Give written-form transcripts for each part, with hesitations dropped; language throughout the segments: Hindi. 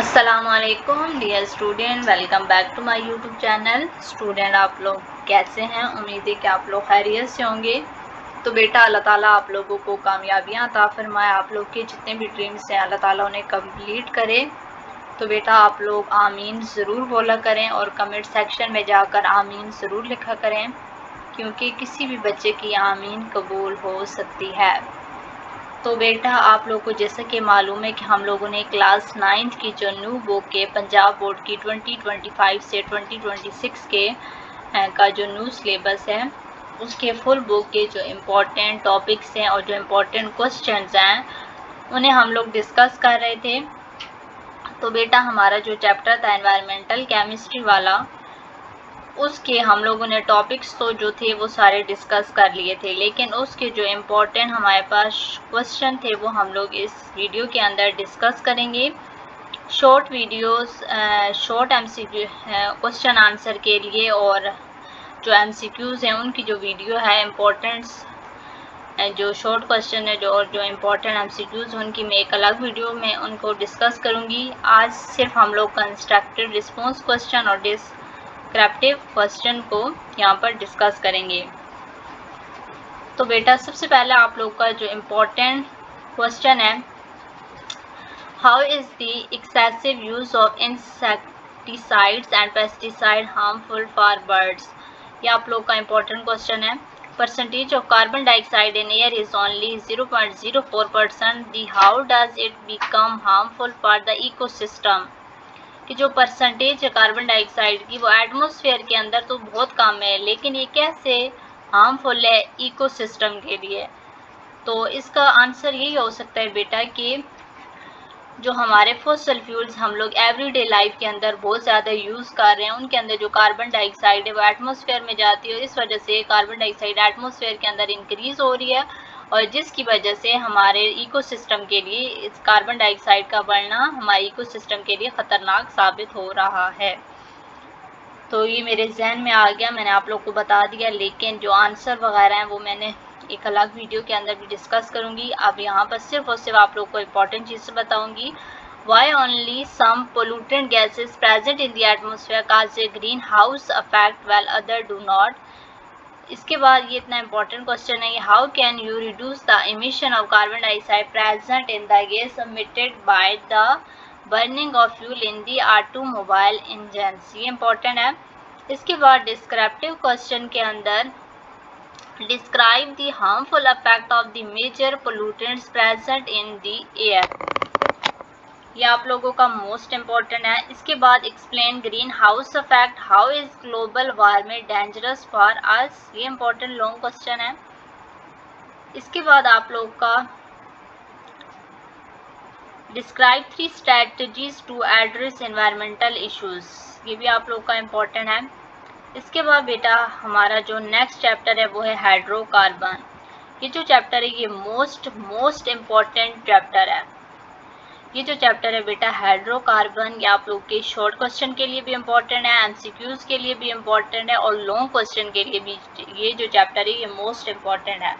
अस्सलामुअलैकुम dear student, welcome back to my YouTube channel. Student, आप लोग कैसे हैं? उम्मीद है कि आप लोग खैरियत से होंगे। तो बेटा, अल्लाह ताला आप लोगों को कामयाबियां अता फरमाए। आप लोग के जितने भी ड्रीम्स हैं अल्लाह ताला उन्हें कंप्लीट करे। तो बेटा, आप लोग आमीन ज़रूर बोला करें और कमेंट सेक्शन में जाकर आमीन ज़रूर लिखा करें, क्योंकि किसी भी बच्चे की आमीन कबूल हो सकती है। तो बेटा, आप लोग को जैसा कि मालूम है कि हम लोगों ने क्लास 9th की जो न्यू बुक के पंजाब बोर्ड की 2025 से 2026 के का जो न्यू सिलेबस है उसके फुल बुक के जो इम्पोर्टेंट टॉपिक्स हैं और जो इम्पोर्टेंट क्वेश्चंस हैं उन्हें हम लोग डिस्कस कर रहे थे। तो बेटा, हमारा जो चैप्टर था एनवायरमेंटल केमिस्ट्री वाला, उसके हम लोगों ने टॉपिक्स तो जो थे वो सारे डिस्कस कर लिए थे, लेकिन उसके जो इम्पोर्टेंट हमारे पास क्वेश्चन थे वो हम लोग इस वीडियो के अंदर डिस्कस करेंगे। Short videos, short MCQ question answer के लिए, और जो एमसीक्यूज़ हैं उनकी जो वीडियो है इम्पोर्टेंट्स, जो शॉर्ट क्वेश्चन है जो इम्पोर्टेंट एमसीक्यूज़ उनकी मैं एक अलग वीडियो में उनको डिस्कस करूँगी। आज सिर्फ हम लोग कंस्ट्रक्टिव रिस्पॉन्स क्वेश्चन और डिस्क्रिप्टिव क्वेश्चन को यहाँ पर डिस्कस करेंगे। तो बेटा, सबसे पहले आप लोग का जो इम्पोर्टेंट क्वेश्चन है, how is the excessive use of insecticides and pesticide harmful for birds. ये आप लोग का इम्पोर्टेंट क्वेश्चन है। Percentage of carbon dioxide in air is only 0.04%. How does it become harmful for the ecosystem? कि जो परसेंटेज है कार्बन डाइऑक्साइड की वो एटमॉस्फेयर के अंदर तो बहुत कम है, लेकिन ये कैसे हार्मफुल है इकोसिस्टम के लिए। तो इसका आंसर यही हो सकता है बेटा कि जो हमारे फॉसिल फ्यूल्स हम लोग एवरीडे लाइफ के अंदर बहुत ज़्यादा यूज़ कर रहे हैं, उनके अंदर जो कार्बन डाइऑक्साइड है वो एटमॉस्फेयर में जाती है, और इस वजह से कार्बन डाइऑक्साइड एटमॉस्फेयर के अंदर इंक्रीज़ हो रही है, और जिसकी वजह से हमारे इकोसिस्टम के लिए इस कार्बन डाइऑक्साइड का बढ़ना हमारे इकोसिस्टम के लिए ख़तरनाक साबित हो रहा है। तो ये मेरे जहन में आ गया, मैंने आप लोग को बता दिया, लेकिन जो आंसर वगैरह हैं वो मैंने एक अलग वीडियो के अंदर भी डिस्कस करूंगी। अब यहाँ पर सिर्फ और सिर्फ आप लोग को इम्पोर्टेंट चीज़ बताऊंगी। Why only some pollutant gases present in the atmosphere cause a green house effect well other do not. इसके बाद ये इतना इम्पोर्टेंट क्वेश्चन है, how can you reduce the emission of carbon dioxide present in the gas emitted by the burning of fuel in the automobile engines. ये इम्पोर्टेंट है। इसके बाद डिस्क्रिप्टिव क्वेश्चन के अंदर describe the harmful effect of the major pollutants present in the air. ये आप लोगों का मोस्ट इम्पोर्टेंट है। इसके बाद explain green house effect, how is global warming dangerous for us. ये इम्पोर्टेंट लॉन्ग क्वेश्चन है। इसके बाद आप लोग का describe 3 strategies to address environmental issues. ये भी आप लोग का इम्पोर्टेंट है। इसके बाद बेटा, हमारा जो नेक्स्ट चैप्टर है वो है हाइड्रोकार्बन। ये जो चैप्टर है ये मोस्ट इम्पोर्टेंट चैप्टर है। ये जो चैप्टर है बेटा हाइड्रोकार्बन, ये आप लोग के शॉर्ट क्वेश्चन के लिए भी इम्पोर्टेंट है, एमसीक्यूज के लिए भी इम्पोर्टेंट है, और लॉन्ग क्वेश्चन के लिए भी ये जो चैप्टर है ये मोस्ट इम्पोर्टेंट है।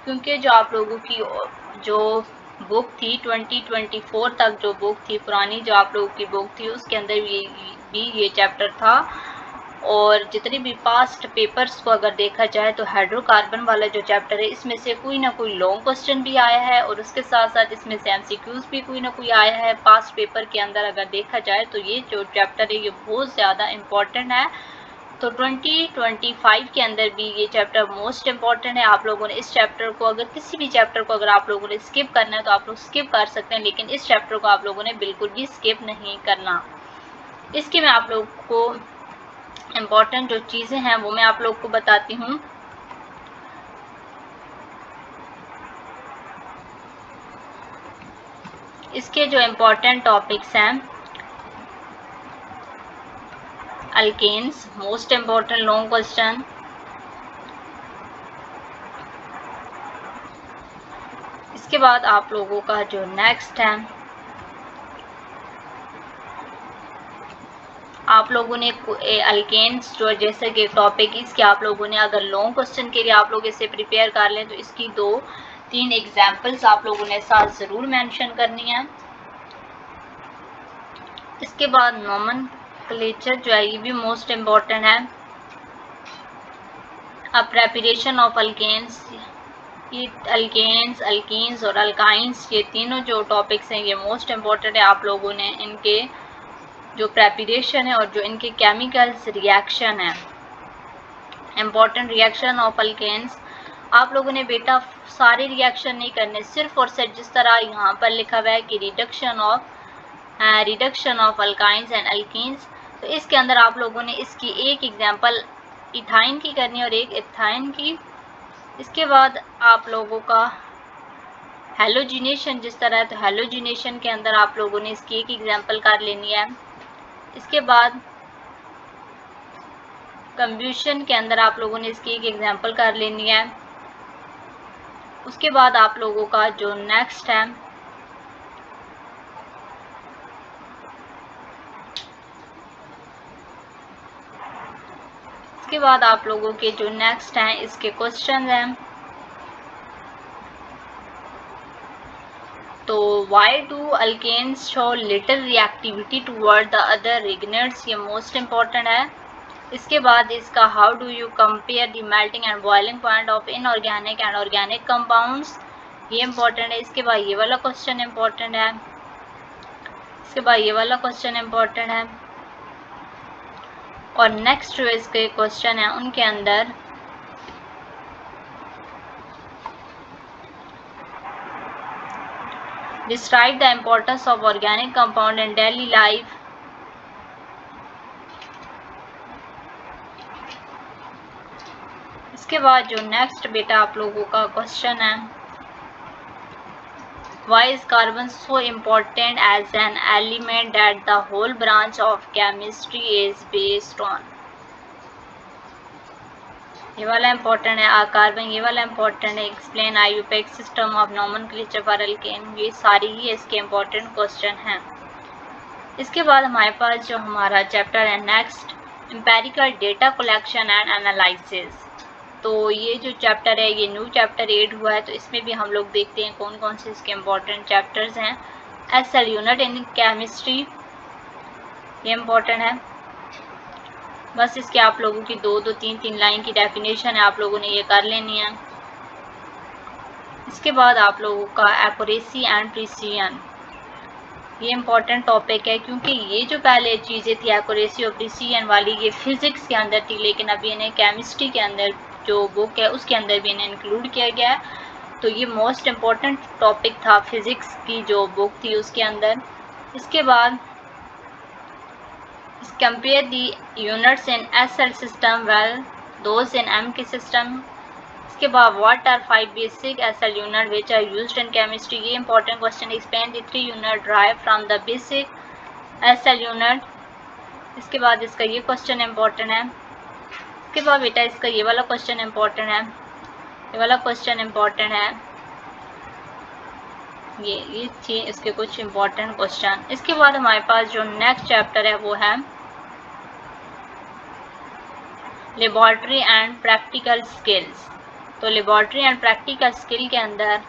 क्योंकि जो आप लोगों की जो बुक थी 2024 तक जो बुक थी, पुरानी जो आप लोगों की बुक थी, उसके अंदर ये चैप्टर था। और जितने भी पास्ट पेपर्स को अगर देखा जाए तो हाइड्रोकार्बन वाला जो चैप्टर है इसमें से कोई ना कोई लॉन्ग क्वेश्चन भी आया है, और उसके साथ साथ इसमें से एमसीक्यूज भी कोई ना कोई आया है पास्ट पेपर के अंदर अगर देखा जाए। तो ये जो चैप्टर है ये बहुत ज़्यादा इम्पोर्टेंट है। तो 2025 के अंदर भी ये चैप्टर मोस्ट इम्पॉर्टेंट है। आप लोगों ने इस चैप्टर को, अगर किसी भी चैप्टर को अगर आप लोगों ने स्किप करना है तो आप लोग स्किप कर सकते हैं, लेकिन इस चैप्टर को आप लोगों ने बिल्कुल भी स्किप नहीं करना। इसके मैं आप लोग को इम्पॉर्टेंट जो चीज़ें हैं वो मैं आप लोग को बताती हूँ। इसके जो इम्पॉर्टेंट टॉपिक्स हैं, alkanes, most important long question. इसके बाद आप लोगों का जो नेक्स्ट है, आप लोगों ने अल्केन्स जो जैसे कि टॉपिक, इसके आप लोगों ने अगर लॉन्ग क्वेश्चन के लिए आप लोग इसे प्रिपेयर कर लें तो इसकी 2-3 एग्जाम्पल्स आप लोगों ने साथ ज़रूर मेंशन करनी है। इसके बाद नोमेनक्लेचर जो है ये भी मोस्ट इम्पॉर्टेंट है। अब प्रेपरेशन ऑफ अल्केन्स, ये अल्केन्स, अल्कीन्स और अल्काइंस, ये तीनों जो टॉपिक्स हैं ये मोस्ट इम्पॉर्टेंट है। आप लोगों ने इनके जो प्रेपरेशन है और जो इनके केमिकल्स रिएक्शन है, इम्पॉर्टेंट रिएक्शन ऑफ अल्केन्स, आप लोगों ने बेटा सारे रिएक्शन नहीं करने, सिर्फ और सिर्फ जिस तरह यहाँ पर लिखा हुआ है कि reduction of alkynes and alkenes, तो इसके अंदर आप लोगों ने इसकी एक एग्जांपल इथाइन की करनी और एक एथाइन की। इसके बाद आप लोगों का हेलोजिनेशन जिस तरह है, तो हेलोजिनेशन के अंदर आप लोगों ने इसकी एक एग्जांपल कर लेनी है। इसके बाद कंब्यूशन के अंदर आप लोगों ने इसकी एक एग्जांपल कर लेनी है। उसके बाद आप लोगों का जो नेक्स्ट है, इसके बाद आप लोगों के जो नेक्स्ट हैं इसके क्वेश्चन हैं। तो why do alkanes show little reactivity toward the other reagents, ये मोस्ट इम्पॉर्टेंट है। इसके बाद इसका how do you compare the melting and boiling point of inorganic and organic compounds, ये इम्पॉर्टेंट है। इसके बाद ये वाला क्वेश्चन इम्पॉर्टेंट है। इसके बाद ये वाला क्वेश्चन इम्पॉर्टेंट है। और नेक्स्ट जो इसके क्वेश्चन है उनके अंदर describe the importance of organic compound in daily life. इसके बाद जो नेक्स्ट बेटा आप लोगों का क्वेश्चन है, why is carbon so important as an element that the whole branch of chemistry is based on, ये वाला इम्पोर्टेंट है। कार्बन ये वाला इम्पोर्टेंट है। Explain IUPAC system of nomenclature for alkane, ये सारी ही इसके इम्पोर्टेंट क्वेश्चन हैं। इसके बाद हमारे पास जो हमारा चैप्टर है next, empirical data collection and analysis, तो ये जो चैप्टर है ये न्यू चैप्टर 8 हुआ है। तो इसमें भी हम लोग देखते हैं कौन कौन से इसके इम्पोर्टेंट चैप्टर्स हैं। एसएल यूनिट इन केमिस्ट्री, ये इम्पोर्टेंट है। बस इसके आप लोगों की दो तीन लाइन की डेफिनेशन है, आप लोगों ने ये कर लेनी है। इसके बाद आप लोगों का एक्यूरेसी एंड प्रिसीजन, ये इम्पॉर्टेंट टॉपिक है क्योंकि ये जो पहले चीज़ें थी एक्यूरेसी और प्रिसीजन वाली, ये फिज़िक्स के अंदर थी, लेकिन अभी इन्हें केमिस्ट्री के अंदर जो बुक है उसके अंदर भी इन्हें इंक्लूड किया गया है। तो ये मोस्ट इम्पॉर्टेंट टॉपिक था फिज़िक्स की जो बुक थी उसके अंदर। इसके बाद compare the units in SI system well those in M K system. इसके बाद what are 5 basic SI unit which are used in chemistry, ये important question. Explain the 3 unit drive from the basic SI unit. इसके बाद इसका ये क्वेश्चन इंपॉर्टेंट है। इसके बाद बेटा इसका ये वाला क्वेश्चन इंपॉर्टेंट है, ये वाला क्वेश्चन इंपॉर्टेंट है। ये थी इसके कुछ इंपॉर्टेंट क्वेश्चन। इसके बाद हमारे पास जो नेक्स्ट चैप्टर है वो है लेबॉर्ट्री एंड प्रैक्टिकल स्किल्स। तो लेबॉर्ट्री एंड प्रैक्टिकल स्किल के अंदर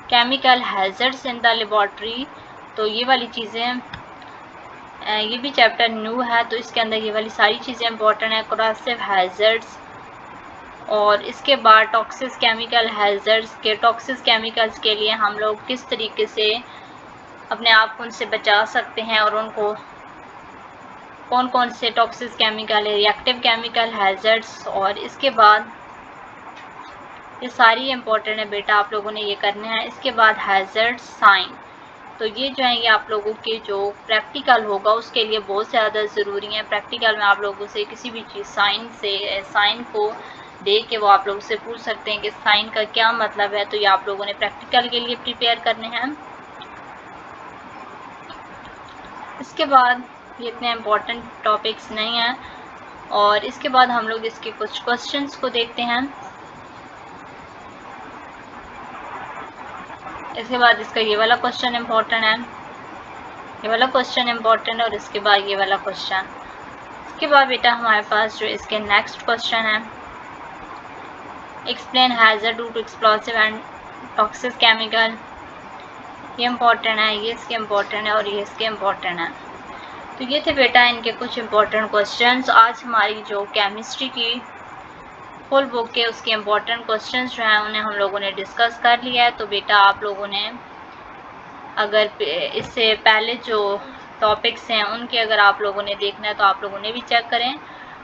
chemical hazards in the laboratory, तो ये वाली चीज़ें, ये भी चैप्टर न्यू है तो इसके अंदर ये वाली सारी चीज़ें इंपॉर्टेंट है। कोरोसिव हैजर्ड्स और इसके बाद टॉक्सिक केमिकल हैजर्ड्स के, टॉक्सिक केमिकल्स के लिए हम लोग किस तरीके से अपने आप को उनसे बचा सकते हैं और उनको कौन कौन से टॉक्सिक केमिकल है, रिएक्टिव केमिकल हैजर्ड्स। और इसके बाद ये सारी इंपॉर्टेंट है बेटा, आप लोगों ने ये करना है। इसके बाद हैजर्ड साइन, तो ये जो है ये आप लोगों के जो प्रैक्टिकल होगा उसके लिए बहुत ज़्यादा ज़रूरी है। प्रैक्टिकल में आप लोगों से किसी भी चीज़ साइन को देख के वो आप लोगों से पूछ सकते हैं कि साइन का क्या मतलब है, तो ये आप लोगों ने प्रैक्टिकल के लिए प्रिपेयर करने हैं। इसके बाद ये इतने इम्पोर्टेंट टॉपिक्स नहीं हैं। और इसके बाद हम लोग इसके कुछ क्वेश्चंस को देखते हैं। इसके बाद इसका ये वाला क्वेश्चन इम्पोर्टेंट है, ये वाला क्वेश्चन इम्पोर्टेंट है और इसके बाद ये वाला क्वेश्चन। इसके बाद बेटा हमारे पास जो इसके नेक्स्ट क्वेश्चन है, explain hazard due to explosive and toxic chemical, ये इम्पोर्टेंट है, ये इसके इम्पोर्टेंट है और ये इसके इम्पोर्टेंट है। तो ये थे बेटा इनके कुछ इम्पोर्टेंट क्वेश्चंस। आज हमारी जो केमिस्ट्री की फुल बुक के उसके इम्पोर्टेंट क्वेश्चंस जो हैं उन्हें हम लोगों ने डिस्कस कर लिया है। तो बेटा आप लोगों ने अगर इससे पहले जो टॉपिक्स हैं उनके अगर आप लोगों ने देखना है तो आप लोगों ने भी चेक करें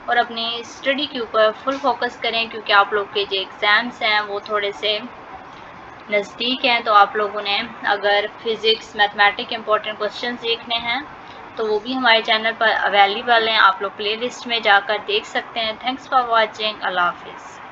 और अपनी स्टडी के ऊपर फुल फोकस करें, क्योंकि आप लोग के जो एग्ज़ाम्स हैं वो थोड़े से नज़दीक हैं। तो आप लोगों ने अगर फिज़िक्स मैथमेटिक्स इंपॉर्टेंट क्वेश्चंस देखने हैं तो वो भी हमारे चैनल पर अवेलेबल हैं, आप लोग प्लेलिस्ट में जाकर देख सकते हैं। Thanks for watching. अल्लाह हाफिज़।